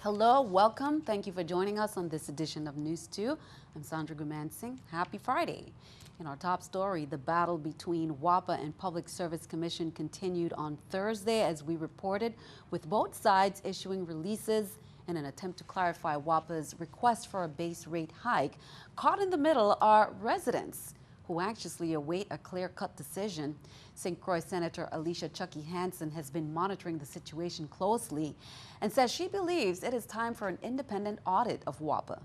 Hello, welcome. Thank you for joining us on this edition of News 2. I'm Sandra Gumansing. Happy Friday. In our top story, the battle between WAPA and Public Service Commission continued on Thursday, as we reported, with both sides issuing releases in an attempt to clarify WAPA's request for a base rate hike. Caught in the middle are residents who anxiously await a clear-cut decision. St. Croix Senator Alicia Chucky Hansen has been monitoring the situation closely and says she believes it is time for an independent audit of WAPA.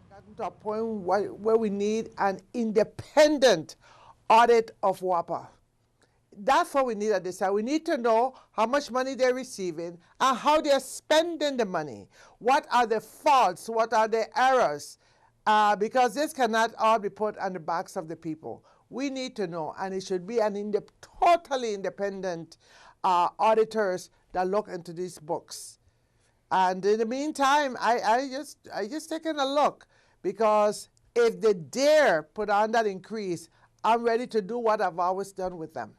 Gotten to a point where we need an independent audit of WAPA. That's what we need at this time. We need to know how much money they're receiving and how they're spending the money. What are the faults? What are the errors? Because this cannot all be put on the backs of the people. We need to know, and it should be an totally independent auditors that look into these books. And in the meantime, I just taken a look, because if they dare put on that increase, I'm ready to do what I've always done with them.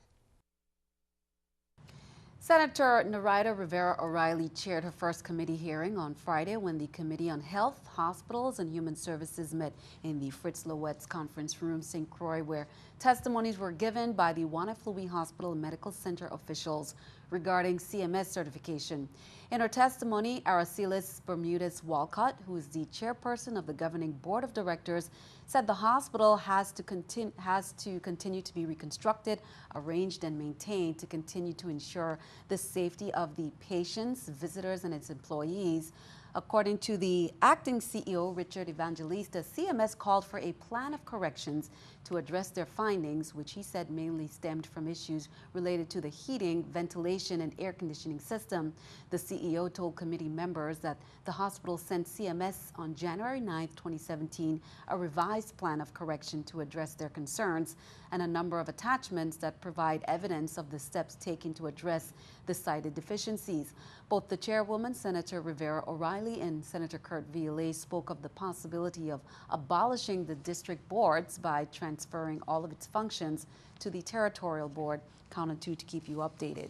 Senator Narida Rivera O'Reilly chaired her first committee hearing on Friday when the Committee on Health, Hospitals, and Human Services met in the Fritz Lowette's conference room, St. Croix, where testimonies were given by the Juan F. Louis Hospital and Medical Center officials regarding CMS certification. In her testimony, Aracelis Bermudez Walcott, who is the chairperson of the governing board of directors, said the hospital has to continue to be reconstructed, arranged, and maintained to continue to ensure the safety of the patients, visitors, and its employees. According to the acting CEO, Richard Evangelista, CMS called for a plan of corrections to address their findings, which he said mainly stemmed from issues related to the heating, ventilation, and air conditioning system. The CEO told committee members that the hospital sent CMS on January 9, 2017, a revised plan of correction to address their concerns and a number of attachments that provide evidence of the steps taken to address the cited deficiencies. Both the chairwoman, Senator Rivera O'Reilly, and Senator Kurt Violet spoke of the possibility of abolishing the district boards by transferring all of its functions to the territorial board. Count on two to keep you updated.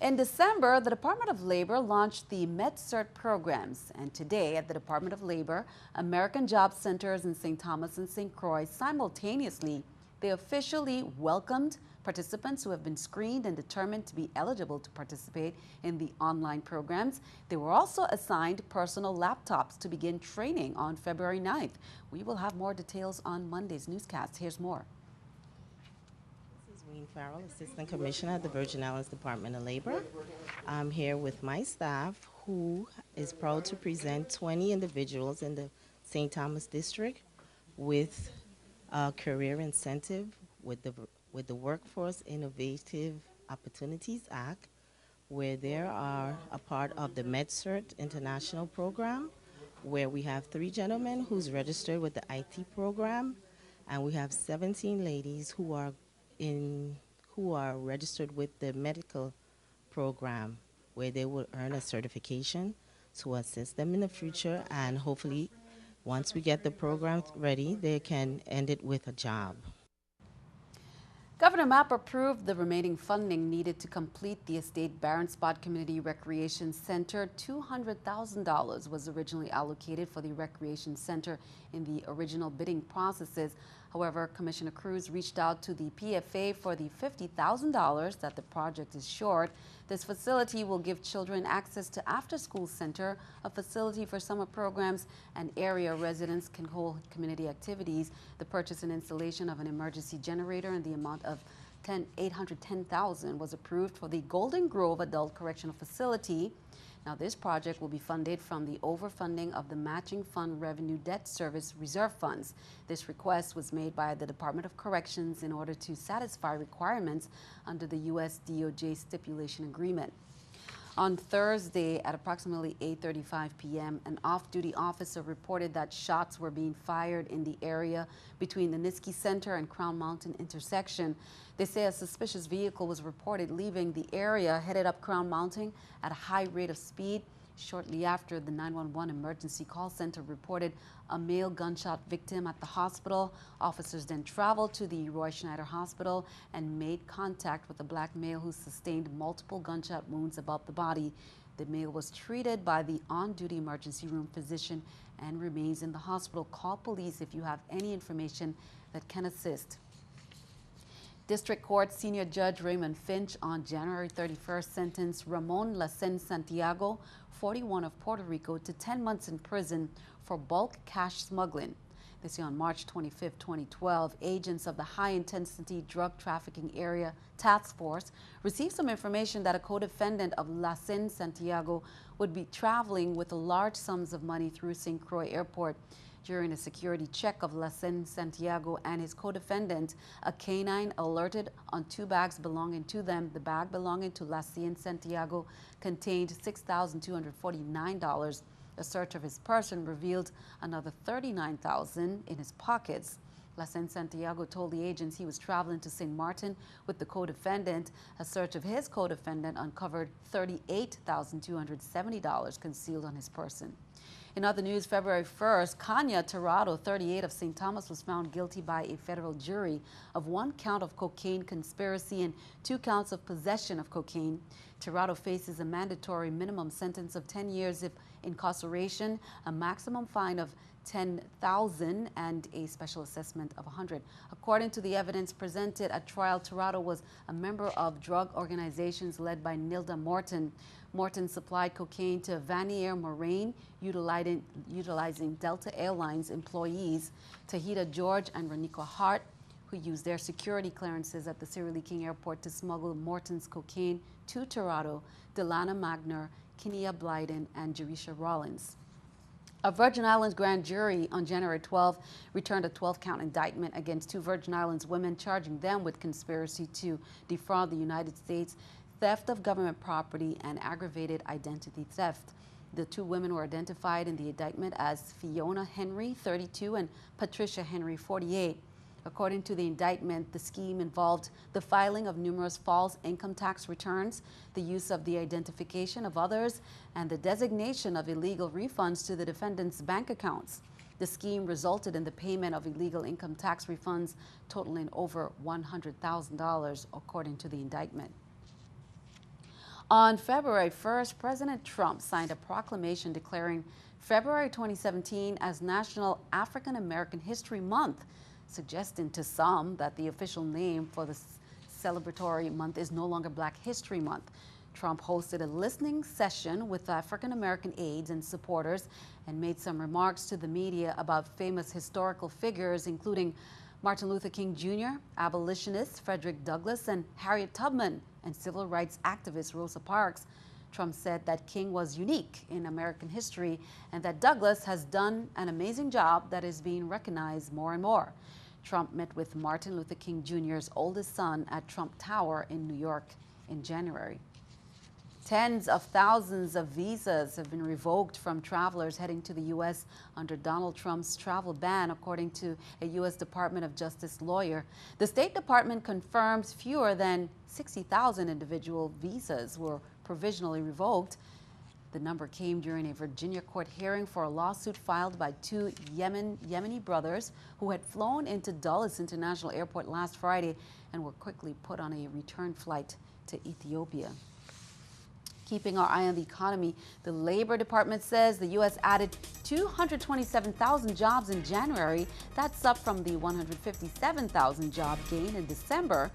In December, the Department of Labor launched the MedCert programs, and today at the Department of Labor, American Job Centers in St. Thomas and St. Croix, simultaneously, they officially welcomed participants who have been screened and determined to be eligible to participate in the online programs. They were also assigned personal laptops to begin training on February 9th. We will have more details on Monday's newscast. Here's more. This is Wayne Farrell, Assistant Commissioner at the Virgin Islands Department of Labor. I'm here with my staff, who is proud to present 20 individuals in the St. Thomas District with a career incentive with the Workforce Innovative Opportunities Act, where they are a part of the MedCert International program, where we have 3 gentlemen who's registered with the IT program, and we have 17 ladies who are registered with the medical program, where they will earn a certification to assist them in the future, and hopefully once we get the program ready, they can end it with a job. Governor Mapp approved the remaining funding needed to complete the Estate Barren Spot Community Recreation Center. $200,000 was originally allocated for the recreation center in the original bidding processes. However, Commissioner Cruz reached out to the PFA for the $50,000 that the project is short. This facility will give children access to after-school center, a facility for summer programs, and area residents can hold community activities. The purchase and installation of an emergency generator in the amount of $810,000 was approved for the Golden Grove Adult Correctional Facility. Now, this project will be funded from the overfunding of the Matching Fund Revenue Debt Service Reserve Funds. This request was made by the Department of Corrections in order to satisfy requirements under the U.S. DOJ stipulation agreement. On Thursday at approximately 8:35 p.m., an off-duty officer reported that shots were being fired in the area between the Niski Center and Crown Mountain intersection. They say a suspicious vehicle was reported leaving the area, headed up Crown Mountain at a high rate of speed. Shortly after, the 911 emergency call center reported a male gunshot victim at the hospital. Officers then traveled to the Roy Schneider Hospital and made contact with a black male who sustained multiple gunshot wounds above the body. The male was treated by the on-duty emergency room physician and remains in the hospital. Call police if you have any information that can assist. District Court Senior Judge Raymond Finch on January 31st sentenced Ramon Lacen Santiago, 41 of Puerto Rico, to 10 months in prison for bulk cash smuggling. This year on March 25, 2012, agents of the High-Intensity Drug Trafficking Area Task Force received some information that a co-defendant of Lacen Santiago would be traveling with large sums of money through St. Croix Airport. During a security check of Lacen Santiago and his co-defendant, a canine alerted on 2 bags belonging to them. The bag belonging to Lacen Santiago contained $6,249. A search of his person revealed another $39,000 in his pockets. Lacen Santiago told the agents he was traveling to St. Martin with the co-defendant. A search of his co-defendant uncovered $38,270 concealed on his person. In other news, February 1st, Kanya Tirado, 38 of St. Thomas, was found guilty by a federal jury of 1 count of cocaine conspiracy and 2 counts of possession of cocaine. Tirado faces a mandatory minimum sentence of 10 years of incarceration, a maximum fine of $10,000 and a special assessment of $100. According to the evidence presented at trial, Tirado was a member of drug organizations led by Nilda Morton. Morton supplied cocaine to Vanier Moraine, utilizing Delta Airlines employees, Tahita George and Renico Hart, who used their security clearances at the Cyril King Airport to smuggle Morton's cocaine to Tirado, Delana Magner, Kinia Blyden, and Jerisha Rollins. A Virgin Islands grand jury on January 12 returned a 12-count indictment against 2 Virgin Islands women, charging them with conspiracy to defraud the United States, theft of government property, and aggravated identity theft. The 2 women were identified in the indictment as Fiona Henry, 32, and Patricia Henry, 48. According to the indictment, the scheme involved the filing of numerous false income tax returns, the use of the identification of others, and the designation of illegal refunds to the defendants' bank accounts. The scheme resulted in the payment of illegal income tax refunds totaling over $100,000, according to the indictment. On February 1st, President Trump signed a proclamation declaring February 2017 as National African American History Month, suggesting to some that the official name for the celebratory month is no longer Black History Month. Trump hosted a listening session with African American aides and supporters and made some remarks to the media about famous historical figures, including Martin Luther King Jr., abolitionists Frederick Douglass and Harriet Tubman, and civil rights activist Rosa Parks. Trump said that King was unique in American history and that Douglass has done an amazing job that is being recognized more and more. Trump met with Martin Luther King Jr.'s oldest son at Trump Tower in New York in January. Tens of thousands of visas have been revoked from travelers heading to the U.S. under Donald Trump's travel ban, according to a U.S. Department of Justice lawyer. The State Department confirms fewer than 60,000 individual visas were provisionally revoked. The number came during a Virginia court hearing for a lawsuit filed by 2 Yemeni brothers who had flown into Dulles International Airport last Friday and were quickly put on a return flight to Ethiopia. Keeping our eye on the economy, the Labor Department says the U.S. added 227,000 jobs in January. That's up from the 157,000 job gain in December.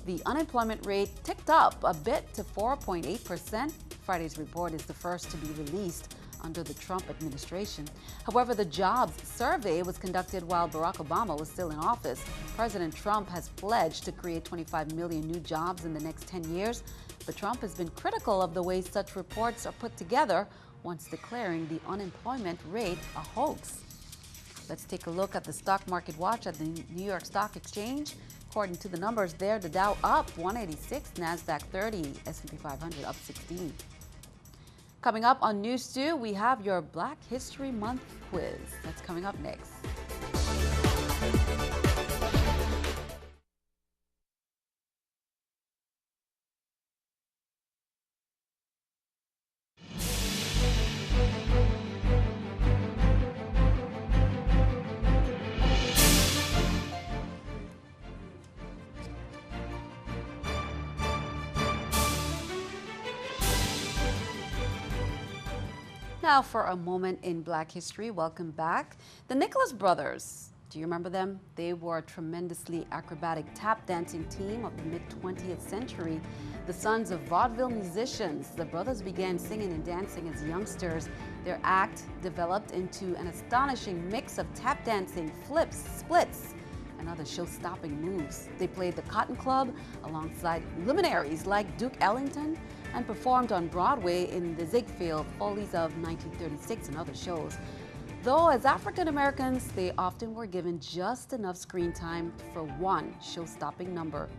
The unemployment rate ticked up a bit to 4.8%. Friday's report is the first to be released under the Trump administration. However, the jobs survey was conducted while Barack Obama was still in office. President Trump has pledged to create 25 million new jobs in the next 10 years. But Trump has been critical of the way such reports are put together, once declaring the unemployment rate a hoax. Let's take a look at the stock market watch at the New York Stock Exchange. According to the numbers there, the Dow up 186, NASDAQ 30, S&P 500 up 16. Coming up on News 2, we have your Black History Month quiz. That's coming up next. Now for a moment in Black history, welcome back. The Nicholas brothers, do you remember them? They were a tremendously acrobatic tap dancing team of the mid-20th century. The sons of vaudeville musicians, the brothers began singing and dancing as youngsters. Their act developed into an astonishing mix of tap dancing, flips, splits, and other show-stopping moves. They played the Cotton Club alongside luminaries like Duke Ellington and performed on Broadway in the Ziegfeld Follies of 1936 and other shows. Though as African Americans, they often were given just enough screen time for one show-stopping number.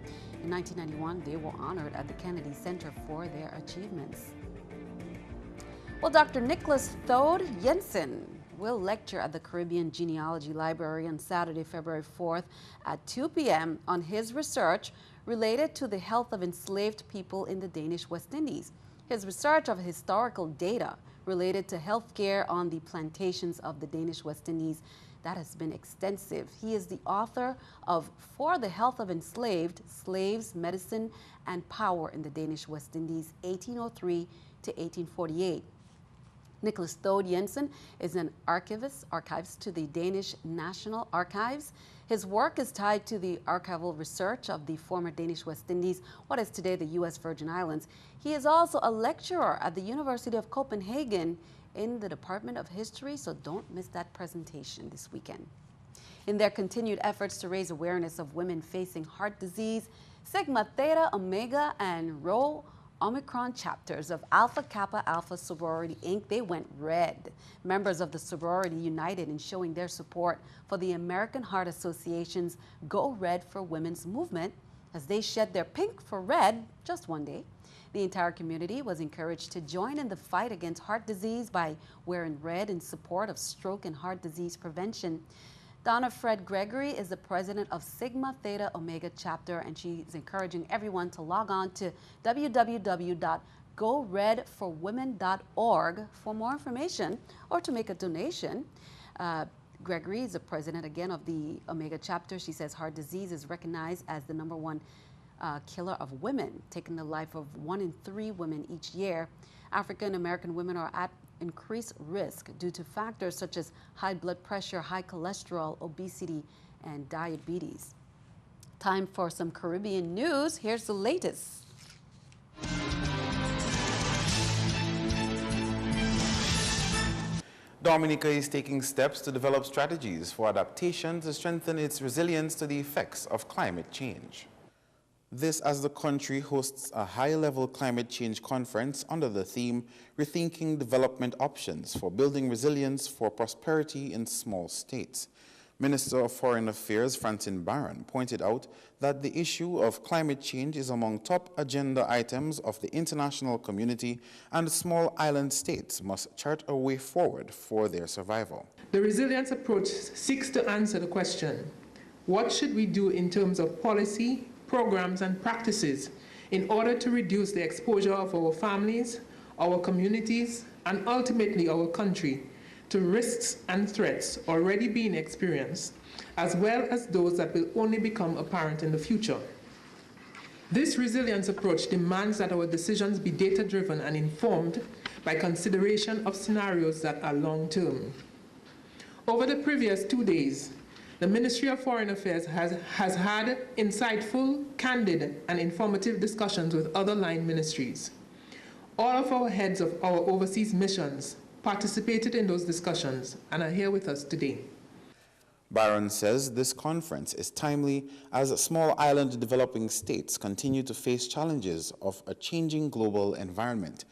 In 1991, they were honored at the Kennedy Center for their achievements. Well, Dr. Nicholas Thode Jensen will lecture at the Caribbean Genealogy Library on Saturday, February 4th at 2 p.m. on his research related to the health of enslaved people in the Danish West Indies. His research of historical data related to health care on the plantations of the Danish West Indies, that has been extensive. He is the author of For the Health of Enslaved, Slaves, Medicine, and Power in the Danish West Indies, 1803 to 1848. Nicholas Thode Jensen is an archivist to the Danish National Archives. His work is tied to the archival research of the former Danish West Indies, what is today the U.S. Virgin Islands. He is also a lecturer at the University of Copenhagen in the Department of History, so don't miss that presentation this weekend. In their continued efforts to raise awareness of women facing heart disease, Sigma Theta Omega and Rho Omicron chapters of Alpha Kappa Alpha Sorority Inc., they went red. Members of the sorority united in showing their support for the American Heart Association's Go Red for Women's movement as they shed their pink for red just one day. The entire community was encouraged to join in the fight against heart disease by wearing red in support of stroke and heart disease prevention. Donna Fred Gregory is the president of Sigma Theta Omega chapter, and she's encouraging everyone to log on to www.goredforwomen.org for more information or to make a donation. Gregory is the president again of the Omega chapter. She says heart disease is recognized as the #1 killer of women, taking the life of 1 in 3 women each year. African American women are at increased risk due to factors such as high blood pressure, high cholesterol, obesity, and diabetes. Time for some Caribbean news. Here's the latest. Dominica is taking steps to develop strategies for adaptation to strengthen its resilience to the effects of climate change. This as the country hosts a high-level climate change conference under the theme, Rethinking Development Options for Building Resilience for Prosperity in Small States. Minister of Foreign Affairs Francine Barron pointed out that the issue of climate change is among top agenda items of the international community, and small island states must chart a way forward for their survival. The resilience approach seeks to answer the question, what should we do in terms of policy, programs, and practices in order to reduce the exposure of our families, our communities, and ultimately our country to risks and threats already being experienced, as well as those that will only become apparent in the future. This resilience approach demands that our decisions be data-driven and informed by consideration of scenarios that are long-term. Over the previous 2 days, the Ministry of Foreign Affairs has had insightful, candid, and informative discussions with other line ministries. All of our heads of our overseas missions participated in those discussions and are here with us today. Barron says this conference is timely as small island developing states continue to face challenges of a changing global environment.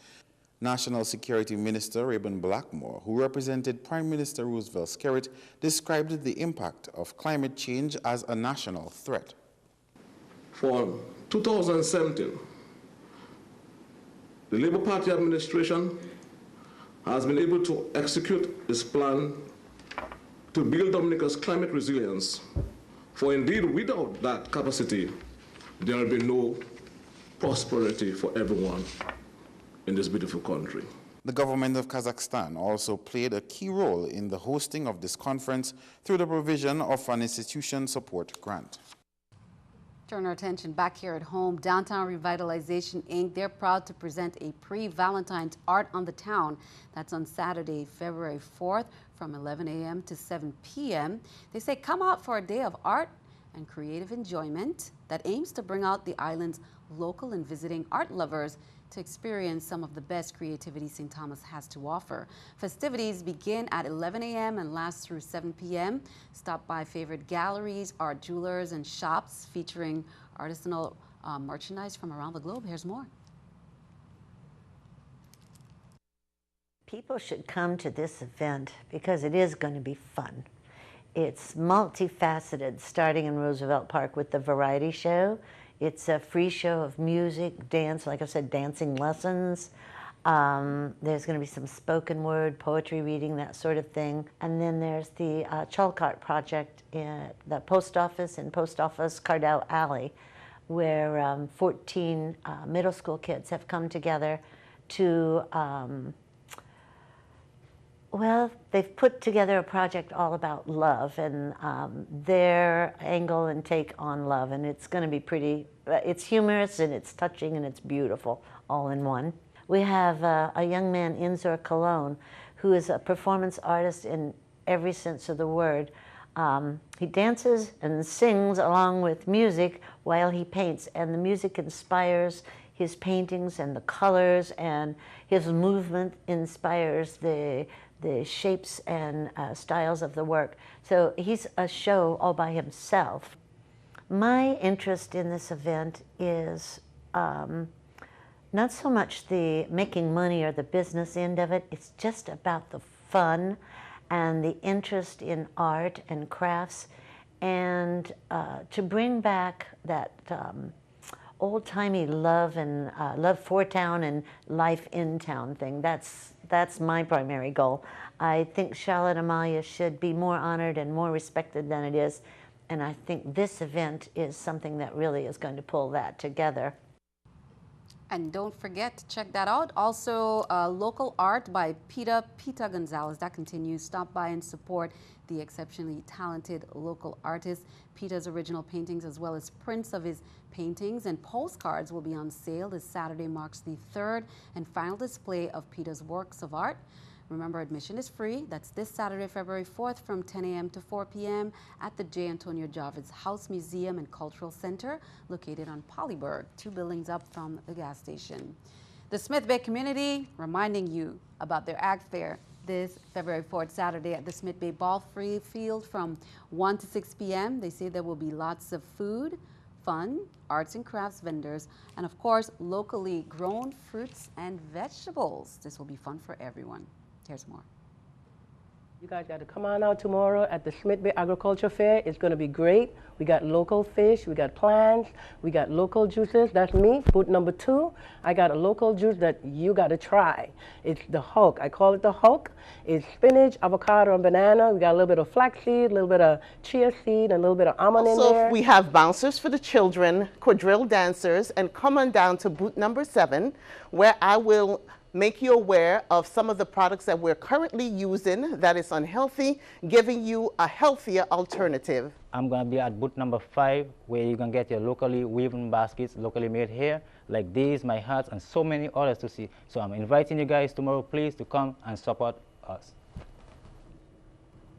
National Security Minister Rayburn Blackmore, who represented Prime Minister Roosevelt Skerritt, described the impact of climate change as a national threat. For 2017, the Labour Party administration has been able to execute its plan to build Dominica's climate resilience. For indeed, without that capacity, there will be no prosperity for everyone in this beautiful country. The government of Kazakhstan also played a key role in the hosting of this conference through the provision of an institution support grant. Turn our attention back here at home. Downtown Revitalization Inc. They're proud to present a pre-Valentine's Art on the Town. That's on Saturday, February 4th from 11 a.m. to 7 p.m. They say come out for a day of art and creative enjoyment that aims to bring out the island's local and visiting art lovers to experience some of the best creativity St. Thomas has to offer. Festivities begin at 11 a.m. and last through 7 p.m. Stop by favorite galleries, art jewelers, and shops featuring artisanal merchandise from around the globe. Here's more. People should come to this event because it is going to be fun. It's multifaceted, starting in Roosevelt Park with the variety show. It's a free show of music, dance, like I said, dancing lessons. There's going to be some spoken word, poetry reading, that sort of thing. And then there's the chalk art project at the post office in Post Office Cardell Alley, where 14 middle school kids have come together to well, they've put together a project all about love and their angle and take on love, and it's going to be pretty, it's humorous and it's touching and it's beautiful all in one. We have a young man, Inzor Cologne, who is a performance artist in every sense of the word. He dances and sings along with music while he paints, and the music inspires his paintings and the colors, and his movement inspires the shapes and styles of the work. So he's a show all by himself. My interest in this event is not so much the making money or the business end of it, it's just about the fun and the interest in art and crafts, and to bring back that old-timey love and love for town and life in town thing. That's my primary goal. I think Charlotte Amalia should be more honored and more respected than it is, and I think this event is something that really is going to pull that together. And don't forget to check that out. Also, local art by Pita Gonzalez. That continues. Stop by and support the exceptionally talented local artist. Pita's original paintings, as well as prints of his paintings and postcards, will be on sale. This Saturday marks the third and final display of Pita's works of art. Remember, admission is free. That's this Saturday, February 4th from 10 a.m. to 4 p.m. at the J. Antonio Jarvis House Museum and Cultural Center, located on Polyberg, 2 buildings up from the gas station. The Smith Bay community reminding you about their Ag Fair this February 4th, Saturday at the Smith Bay Ball Field from 1 to 6 p.m. They say there will be lots of food, fun, arts and crafts vendors, and of course, locally grown fruits and vegetables. This will be fun for everyone. Here's more. You guys got to come on out tomorrow at the Smith Bay Agriculture Fair. It's going to be great. We got local fish, we got plants, we got local juices. That's me, booth number 2. I got a local juice that you got to try. It's the Hulk. I call it the Hulk. It's spinach, avocado, and banana. We got a little bit of flaxseed, a little bit of chia seed, and a little bit of almond in there. We have bouncers for the children, quadrille dancers, and come on down to booth number 7, where I will make you aware of some of the products that we're currently using that is unhealthy, giving you a healthier alternative. I'm going to be at booth number 5, where you can get your locally woven baskets, locally made here, like these, my hats, and so many others to see. So I'm inviting you guys tomorrow, please, to come and support us.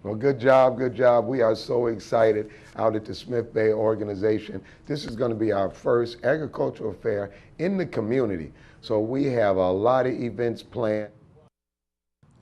Well, good job, good job. We are so excited out at the Smith Bay organization. This is going to be our first agricultural fair in the community. So we have a lot of events planned.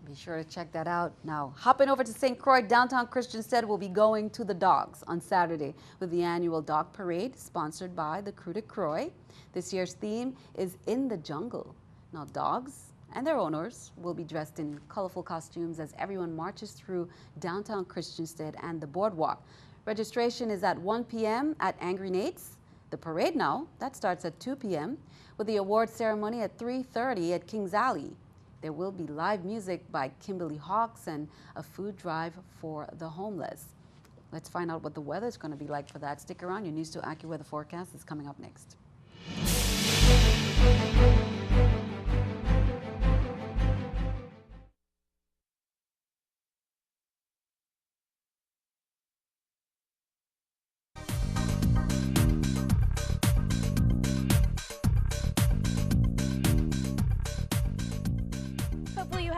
Be sure to check that out. Now, hopping over to St. Croix, downtown Christiansted will be going to the dogs on Saturday with the annual dog parade sponsored by the Crew de Croix. This year's theme is In the Jungle. Now, dogs and their owners will be dressed in colorful costumes as everyone marches through downtown Christiansted and the boardwalk. Registration is at 1 p.m. at Angry Nate's. The parade now, that starts at 2 p.m. with the award ceremony at 3:30 at Kings Alley. There will be live music by Kimberly Hawks and a food drive for the homeless. Let's find out what the weather is going to be like for that. Stick around. Your News2 AccuWeather forecast is coming up next.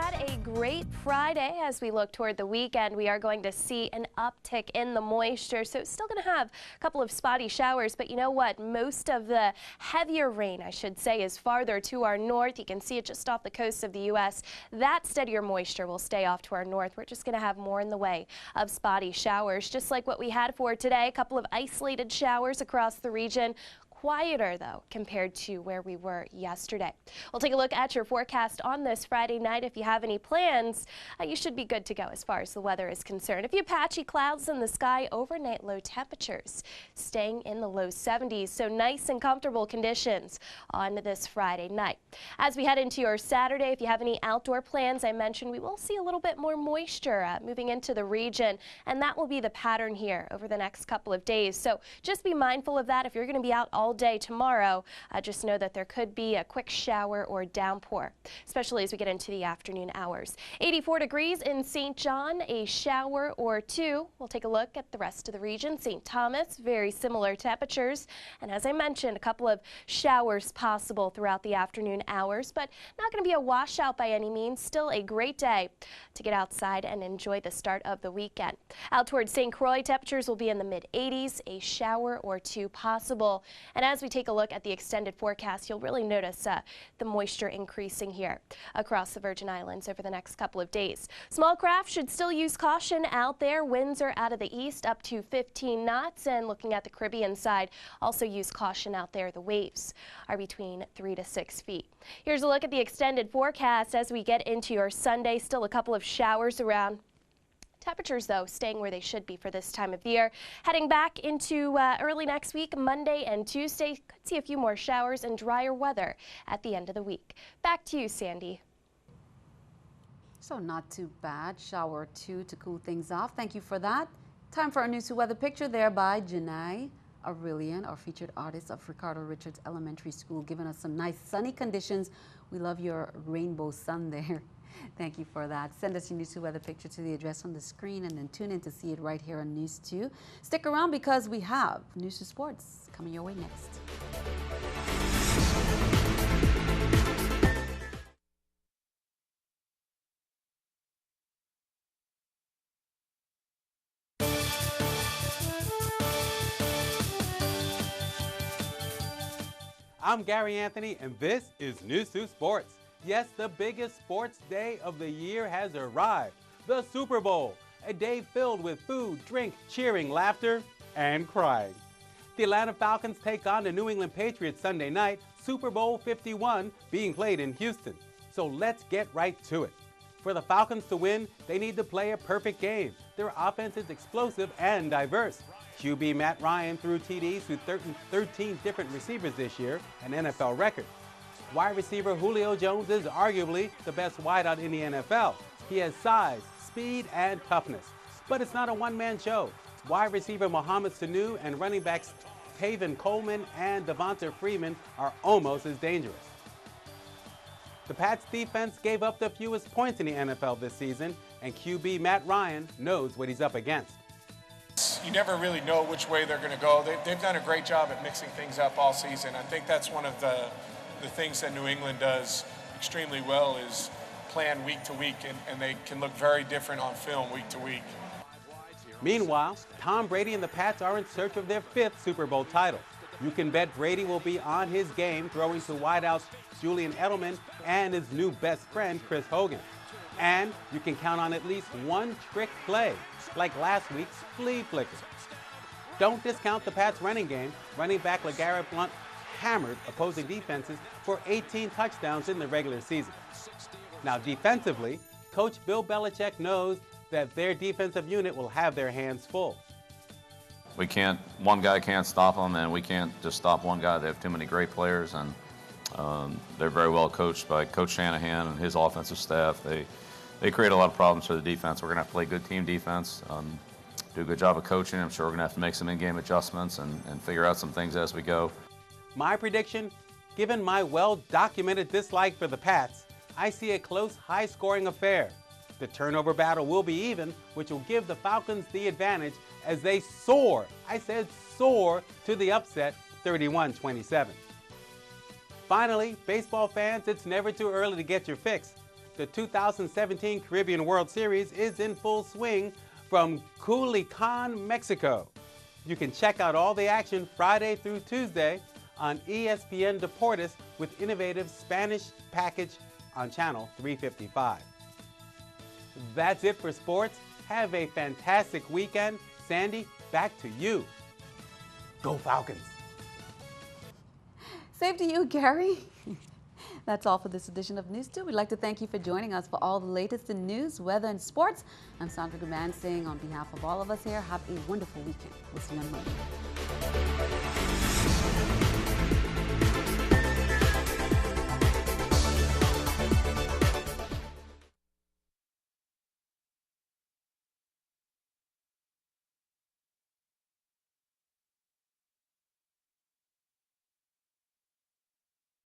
had a great Friday. As we look toward the weekend, we are going to see an uptick in the moisture. So it's still going to have a couple of spotty showers, but you know what? Most of the heavier rain, I should say, is farther to our north. You can see it just off the coast of the U.S. That steadier moisture will stay off to our north. We're just going to have more in the way of spotty showers, just like what we had for today. A couple of isolated showers across the region. Quieter, though, compared to where we were yesterday. We'll take a look at your forecast on this Friday night. If you have any plans, you should be good to go as far as the weather is concerned. A few patchy clouds in the sky, overnight low temperatures staying in the low 70s, so nice and comfortable conditions on this Friday night. As we head into your Saturday, if you have any outdoor plans, I mentioned we will see a little bit more moisture moving into the region, and that will be the pattern here over the next couple of days. So just be mindful of that. If you're going to be out all day tomorrow, just know that there could be a quick shower or downpour, especially as we get into the afternoon hours. 84 degrees in St. John, a shower or two. We'll take a look at the rest of the region. St. Thomas, very similar temperatures, and as I mentioned, a couple of showers possible throughout the afternoon hours, but not going to be a washout by any means. Still a great day to get outside and enjoy the start of the weekend. Out towards St. Croix, temperatures will be in the mid-80s, a shower or two possible. And as we take a look at the extended forecast, you'll really notice the moisture increasing here across the Virgin Islands over the next couple of days. Small craft should still use caution out there. Winds are out of the east up to 15 knots, and looking at the Caribbean side, also use caution out there. The waves are between 3 to 6 feet. Here's a look at the extended forecast as we get into your Sunday. Still a couple of showers around. Temperatures, though, staying where they should be for this time of year. Heading back into early next week, Monday and Tuesday, could see a few more showers and drier weather at the end of the week. Back to you, Sandy. So not too bad. Shower or two to cool things off. Thank you for that. Time for our News 2 weather picture there by Janai Aurelian, our featured artist of Ricardo Richards Elementary School, giving us some nice sunny conditions. We love your rainbow sun there. Thank you for that. Send us your News 2 weather picture to the address on the screen, and then tune in to see it right here on News 2. Stick around because we have News 2 Sports coming your way next. I'm Gary Anthony, and this is News 2 Sports. Yes, the biggest sports day of the year has arrived, the Super Bowl, a day filled with food, drink, cheering, laughter, and crying. The Atlanta Falcons take on the New England Patriots Sunday night, Super Bowl 51 being played in Houston. So let's get right to it. For the Falcons to win, they need to play a perfect game. Their offense is explosive and diverse. QB Matt Ryan threw TDs to 13 different receivers this year, an NFL record. Wide receiver Julio Jones is arguably the best wideout in the NFL. He has size, speed, and toughness. But it's not a one-man show. Wide receiver Mohamed Sanu and running backs Tavon Coleman and Devonta Freeman are almost as dangerous. The Pats defense gave up the fewest points in the NFL this season, and QB Matt Ryan knows what he's up against. You never really know which way they're going to go. They've done a great job at mixing things up all season. I think that's one of the things that New England does extremely well is plan week to week, and they can look very different on film week to week. Meanwhile, Tom Brady and the Pats are in search of their 5th Super Bowl title. You can bet Brady will be on his game throwing to wideouts Julian Edelman and his new best friend, Chris Hogan. And you can count on at least one trick play, like last week's flea flicker. Don't discount the Pats' running game. Running back LeGarrette Blount hammered opposing defenses for 18 touchdowns in the regular season. Now defensively, Coach Bill Belichick knows that their defensive unit will have their hands full. One guy can't stop them, and we can't just stop one guy. They have too many great players, and they're very well coached by Coach Shanahan and his offensive staff. They create a lot of problems for the defense. We're going to have to play good team defense, do a good job of coaching. I'm sure we're going to have to make some in-game adjustments and figure out some things as we go. My prediction, given my well-documented dislike for the Pats, I see a close, high-scoring affair. The turnover battle will be even, which will give the Falcons the advantage as they soar, I said soar, to the upset, 31-27. Finally, baseball fans, it's never too early to get your fix. The 2017 Caribbean World Series is in full swing from Culiacan, Mexico. You can check out all the action Friday through Tuesday on ESPN Deportes with innovative Spanish package on channel 355. That's it for sports. Have a fantastic weekend. Sandy, back to you. Go Falcons. Same to you, Gary. That's all for this edition of News 2. We'd like to thank you for joining us for all the latest in news, weather, and sports. I'm Sandra Guman saying on behalf of all of us here, have a wonderful weekend. We'll see you on Monday.